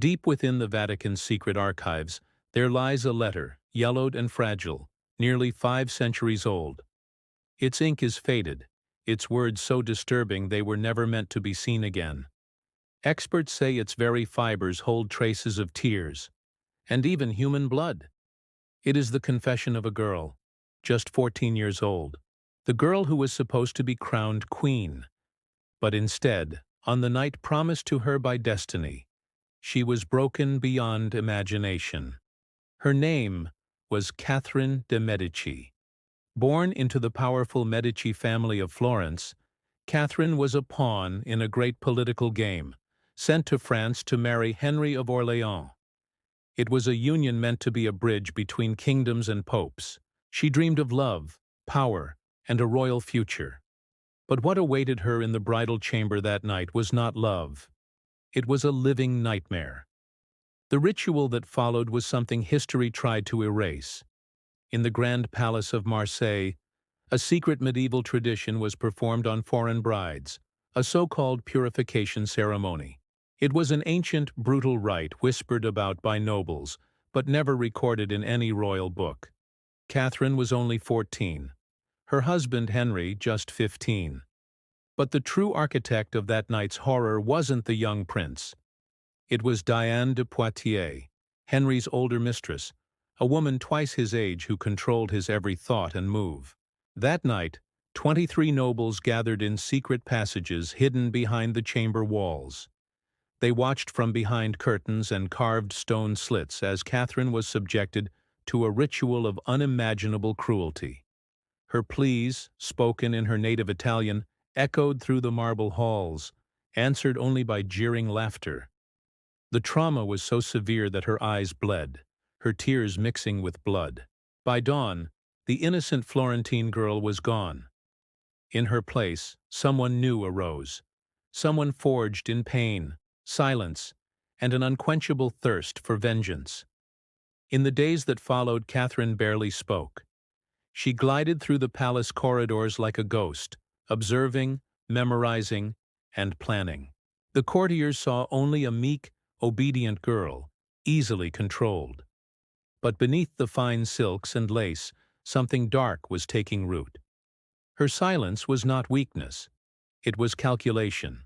Deep within the Vatican's secret archives, there lies a letter, yellowed and fragile, nearly 5 centuries old. Its ink is faded, its words so disturbing they were never meant to be seen again. Experts say its very fibers hold traces of tears, and even human blood. It is the confession of a girl, just 14 years old, the girl who was supposed to be crowned queen. But instead, on the night promised to her by destiny, she was broken beyond imagination. Her name was Catherine de Medici. Born into the powerful Medici family of Florence, Catherine was a pawn in a great political game, sent to France to marry Henry of Orleans. It was a union meant to be a bridge between kingdoms and popes. She dreamed of love, power, and a royal future. But what awaited her in the bridal chamber that night was not love. It was a living nightmare. The ritual that followed was something history tried to erase. In the grand Palace of Marseilles, a secret medieval tradition was performed on foreign brides, a so-called purification ceremony. It was an ancient, brutal rite whispered about by nobles, but never recorded in any royal book. Catherine was only 14. Her husband, Henry, just 15. But the true architect of that night's horror wasn't the young prince. It was Diane de Poitiers, Henry's older mistress, a woman twice his age who controlled his every thought and move. That night, 23 nobles gathered in secret passages hidden behind the chamber walls. They watched from behind curtains and carved stone slits as Catherine was subjected to a ritual of unimaginable cruelty. Her pleas, spoken in her native Italian, echoed through the marble halls, answered only by jeering laughter. The trauma was so severe that her eyes bled, her tears mixing with blood. By dawn, the innocent Florentine girl was gone. In her place, someone new arose, someone forged in pain, silence, and an unquenchable thirst for vengeance. In the days that followed, Catherine barely spoke. She glided through the palace corridors like a ghost, observing, memorizing, and planning. The courtiers saw only a meek, obedient girl, easily controlled. But beneath the fine silks and lace, something dark was taking root. Her silence was not weakness. It was calculation.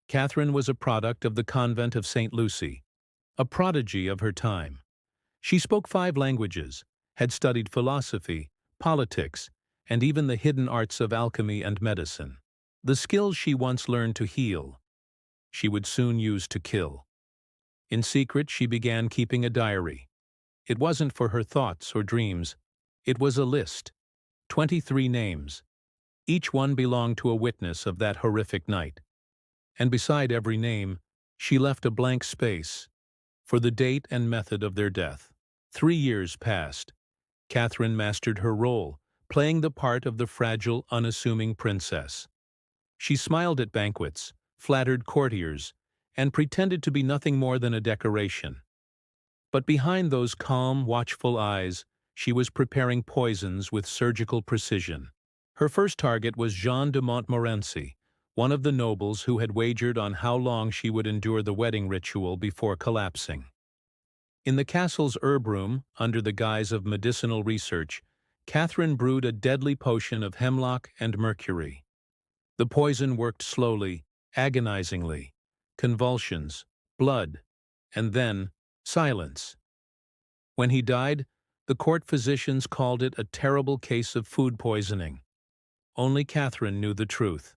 Catherine was a product of the convent of St. Lucy, a prodigy of her time. She spoke 5 languages, had studied philosophy, politics, and even the hidden arts of alchemy and medicine. The skills she once learned to heal, she would soon use to kill. In secret, she began keeping a diary. It wasn't for her thoughts or dreams. It was a list. 23 names. Each one belonged to a witness of that horrific night. And beside every name, she left a blank space for the date and method of their death. 3 years passed. Catherine mastered her role, playing the part of the fragile, unassuming princess. She smiled at banquets, flattered courtiers, and pretended to be nothing more than a decoration. But behind those calm, watchful eyes, she was preparing poisons with surgical precision. Her first target was Jean de Montmorency, one of the nobles who had wagered on how long she would endure the wedding ritual before collapsing. In the castle's herb room, under the guise of medicinal research, Catherine brewed a deadly potion of hemlock and mercury. The poison worked slowly, agonizingly. Convulsions, blood, and then silence. When he died, the court physicians called it a terrible case of food poisoning. Only Catherine knew the truth.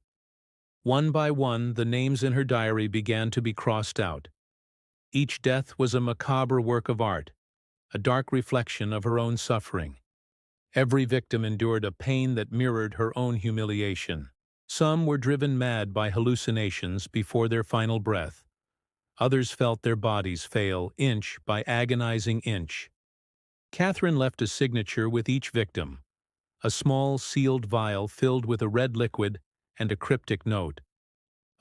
One by one, the names in her diary began to be crossed out. Each death was a macabre work of art, a dark reflection of her own suffering. Every victim endured a pain that mirrored her own humiliation. Some were driven mad by hallucinations before their final breath. Others felt their bodies fail inch by agonizing inch. Catherine left a signature with each victim, a small sealed vial filled with a red liquid and a cryptic note,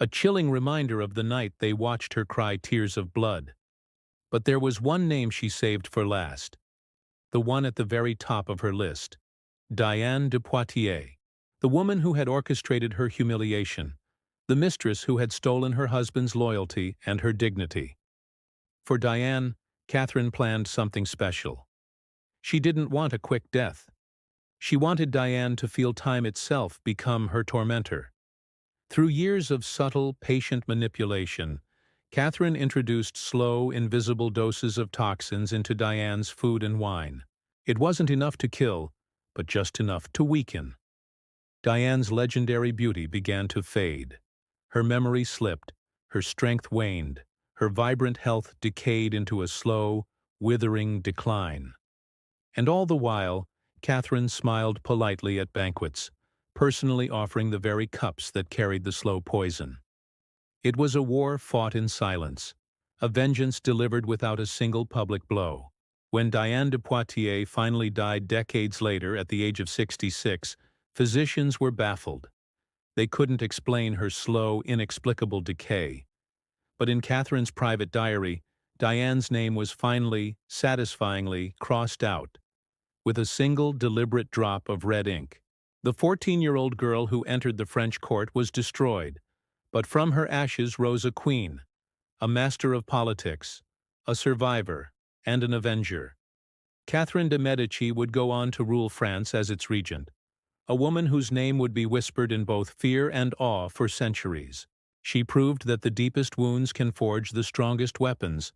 a chilling reminder of the night they watched her cry tears of blood. But there was one name she saved for last, the one at the very top of her list, Diane de Poitiers, the woman who had orchestrated her humiliation, the mistress who had stolen her husband's loyalty and her dignity. For Diane, Catherine planned something special. She didn't want a quick death. She wanted Diane to feel time itself become her tormentor. Through years of subtle, patient manipulation, Catherine introduced slow, invisible doses of toxins into Diane's food and wine. It wasn't enough to kill, but just enough to weaken. Diane's legendary beauty began to fade. Her memory slipped, her strength waned, her vibrant health decayed into a slow, withering decline. And all the while, Catherine smiled politely at banquets, personally offering the very cups that carried the slow poison. It was a war fought in silence, a vengeance delivered without a single public blow. When Diane de Poitiers finally died decades later at the age of 66, physicians were baffled. They couldn't explain her slow, inexplicable decay. But in Catherine's private diary, Diane's name was finally, satisfyingly crossed out, with a single deliberate drop of red ink. The 14-year-old girl who entered the French court was destroyed, but from her ashes rose a queen, a master of politics, a survivor, and an avenger. Catherine de Medici would go on to rule France as its regent, a woman whose name would be whispered in both fear and awe for centuries. She proved that the deepest wounds can forge the strongest weapons,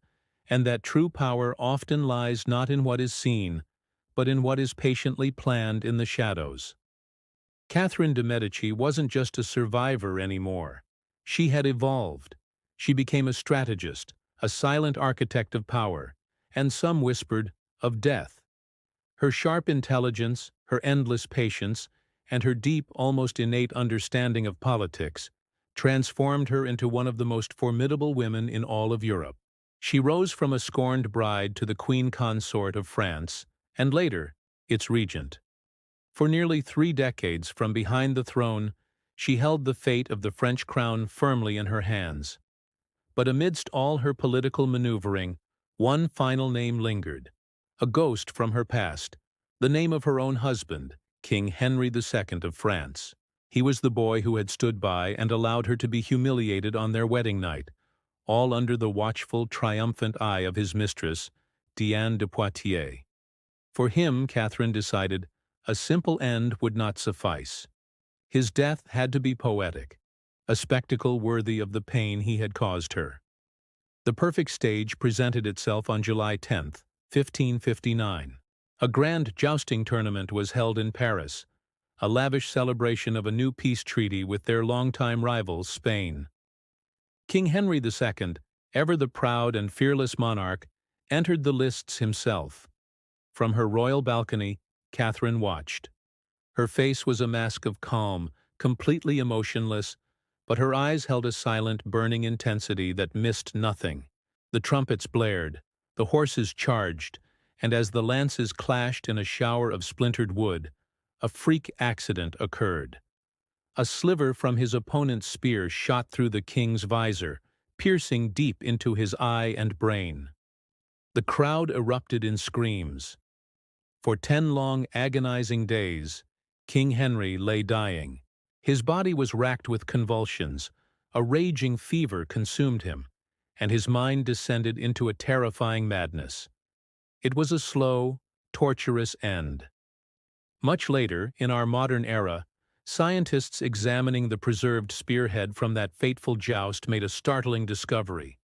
and that true power often lies not in what is seen, but in what is patiently planned in the shadows. Catherine de Medici wasn't just a survivor anymore. She had evolved. She became a strategist, a silent architect of power, and some whispered, of death. Her sharp intelligence, her endless patience, and her deep, almost innate understanding of politics transformed her into one of the most formidable women in all of Europe. She rose from a scorned bride to the queen consort of France, and later, its regent. For nearly 3 decades from behind the throne, she held the fate of the French crown firmly in her hands. But amidst all her political maneuvering, one final name lingered, a ghost from her past, the name of her own husband, King Henry II of France. He was the boy who had stood by and allowed her to be humiliated on their wedding night, all under the watchful, triumphant eye of his mistress, Diane de Poitiers. For him, Catherine decided, a simple end would not suffice. His death had to be poetic, a spectacle worthy of the pain he had caused her. The perfect stage presented itself on July 10, 1559. A grand jousting tournament was held in Paris, a lavish celebration of a new peace treaty with their longtime rivals, Spain. King Henry II, ever the proud and fearless monarch, entered the lists himself. From her royal balcony, Catherine watched. Her face was a mask of calm, completely emotionless, but her eyes held a silent, burning intensity that missed nothing. The trumpets blared, the horses charged, and as the lances clashed in a shower of splintered wood, a freak accident occurred. A sliver from his opponent's spear shot through the king's visor, piercing deep into his eye and brain. The crowd erupted in screams. For 10 long, agonizing days, King Henry lay dying. His body was racked with convulsions, a raging fever consumed him, and his mind descended into a terrifying madness. It was a slow, torturous end. Much later, in our modern era, scientists examining the preserved spearhead from that fateful joust made a startling discovery.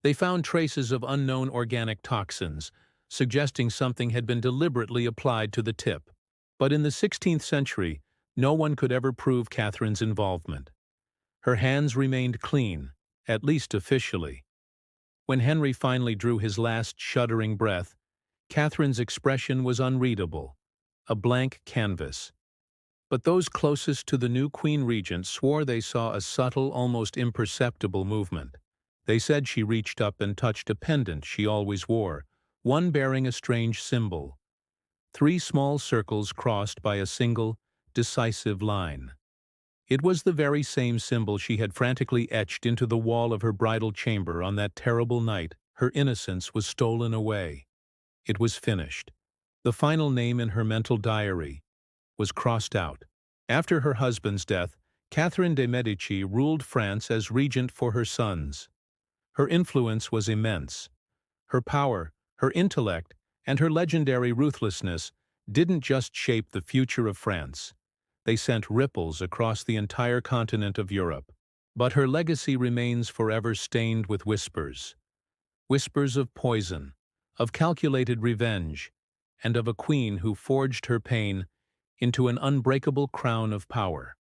They found traces of unknown organic toxins, suggesting something had been deliberately applied to the tip. But in the 16th century, no one could ever prove Catherine's involvement. Her hands remained clean, at least officially. When Henry finally drew his last shuddering breath, Catherine's expression was unreadable, a blank canvas. But those closest to the new Queen Regent swore they saw a subtle, almost imperceptible movement. They said she reached up and touched a pendant she always wore, one bearing a strange symbol. 3 small circles crossed by a single, decisive line. It was the very same symbol she had frantically etched into the wall of her bridal chamber on that terrible night her innocence was stolen away. It was finished. The final name in her mental diary was crossed out. After her husband's death, Catherine de Medici ruled France as regent for her sons. Her influence was immense. Her power, her intellect, and her legendary ruthlessness didn't just shape the future of France. They sent ripples across the entire continent of Europe. But her legacy remains forever stained with whispers. Whispers of poison, of calculated revenge, and of a queen who forged her pain into an unbreakable crown of power.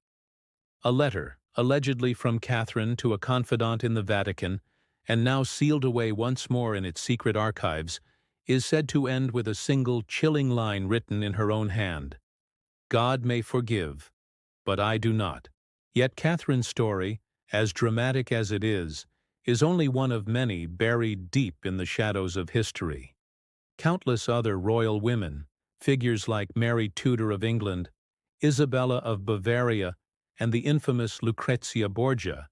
A letter, allegedly from Catherine to a confidant in the Vatican, and now sealed away once more in its secret archives, is said to end with a single chilling line written in her own hand. God may forgive, but I do not. Yet Catherine's story, as dramatic as it is only one of many buried deep in the shadows of history. Countless other royal women, figures like Mary Tudor of England, Isabella of Bavaria, and the infamous Lucrezia Borgia,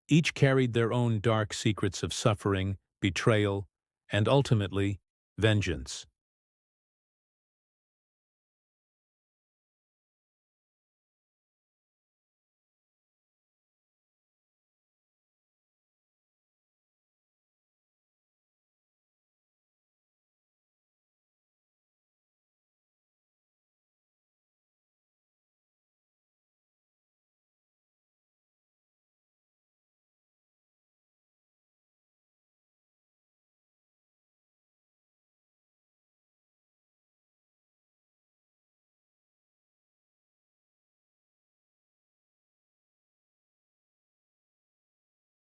each carried their own dark secrets of suffering, betrayal, and ultimately, vengeance.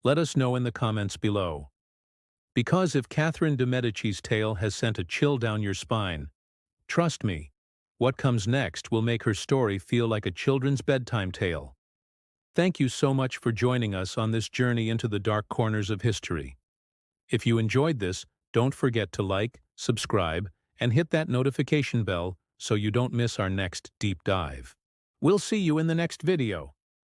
Let us know in the comments below. Because if Catherine de Medici's tale has sent a chill down your spine, trust me, what comes next will make her story feel like a children's bedtime tale. Thank you so much for joining us on this journey into the dark corners of history. If you enjoyed this, don't forget to like, subscribe, and hit that notification bell so you don't miss our next deep dive. We'll see you in the next video.